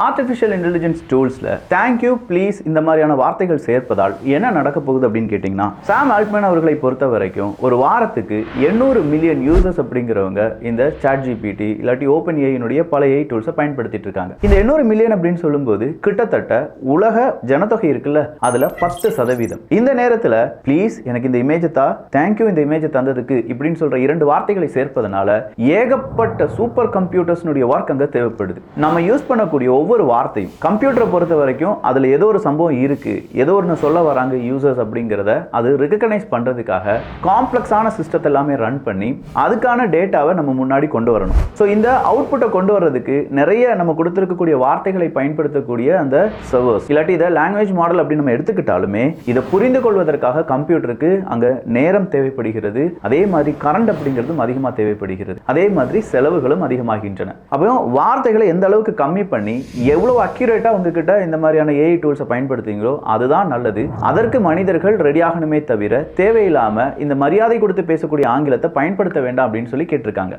Artificial intelligence டூல்ஸில் thank you please இந்த மாதிரியான வார்த்தைகள் சேர்ப்பதால் என்ன நடக்க போகுது அப்படின்னு கேட்டிங்கன்னா, சாம் ஆல்ட்மேன் அவர்களை பொறுத்த வரைக்கும் ஒரு வாரத்துக்கு 800 மில்லியன் யூசர்ஸ் அப்படிங்கிறவங்க இந்த ChatGPT இல்லாட்டி ஓப்பன் ஏஐனுடைய பல ஏஐ டூல்ஸை பயன்படுத்திட்டு இருக்காங்க. இந்த 800 மில்லியன் அப்படின்னு சொல்லும்போது கிட்டத்தட்ட உலக ஜனத்தொகை இருக்குல்ல, அதில் 10%. இந்த நேரத்தில் ப்ளீஸ் எனக்கு இந்த இமேஜை தா, தேங்க்யூ இந்த இமேஜை தந்ததுக்கு இப்படின்னு சொல்ற 2 வார்த்தைகளை சேர்ப்பதனால ஏகப்பட்ட சூப்பர் கம்ப்யூட்டர்ஸ்னுடைய ஒர்க் அங்கே தேவைப்படுது. நம்ம யூஸ் பண்ணக்கூடிய ஒவ்வொரு வார்த்தையும் கம்ப்யூட்டரை பொறுத்த வரைக்கும் அதில் ஏதோ ஒரு சம்பவம் இருக்கு, ஏதோ ஒன்று சொல்ல வராங்க யூசர்ஸ் அப்படிங்கிறத அது ரெகக்னைஸ் பண்றதுக்காக காம்ப்ளெக்ஸான சிஸ்டத்தை எல்லாமே ரன் பண்ணி அதுக்கான டேட்டாவை நம்ம முன்னாடி கொண்டு வரணும். ஸோ இந்த அவுட்புட்டை கொண்டு வர்றதுக்கு நிறைய நம்ம கொடுத்துருக்கக்கூடிய வார்த்தைகளை பயன்படுத்தக்கூடிய அந்த சர்வர்ஸ் இல்லாட்டி இதை லாங்குவேஜ் மாடல் அப்படின்னு நம்ம எடுத்துக்கிட்டாலுமே இதை புரிந்து கொள்வதற்காக கம்ப்யூட்டருக்கு அங்கே நேரம் தேவைப்படுகிறது. அதே மாதிரி கரண்ட் அப்படிங்கிறதும் அதிகமாக தேவைப்படுகிறது. அதே மாதிரி செலவுகளும் அதிகமாகின்றன. அப்போ வார்த்தைகளை எந்த அளவுக்கு கம்மி பண்ணி எவ்வளவு அக்யூரேட்டா உங்ககிட்ட இந்த மாதிரியான ஏஐ டூல்ஸை பயன்படுத்துறீங்களோ அதுதான் நல்லது. அதற்கு மனிதர்கள் ரெடி ஆகணுமே தவிர தேவையில்லாம இந்த மரியாதை கொடுத்து பேசக்கூடிய ஆங்கிலத்தை பயன்படுத்த வேண்டாம் அப்படின்னு சொல்லி கேட்டிருக்காங்க.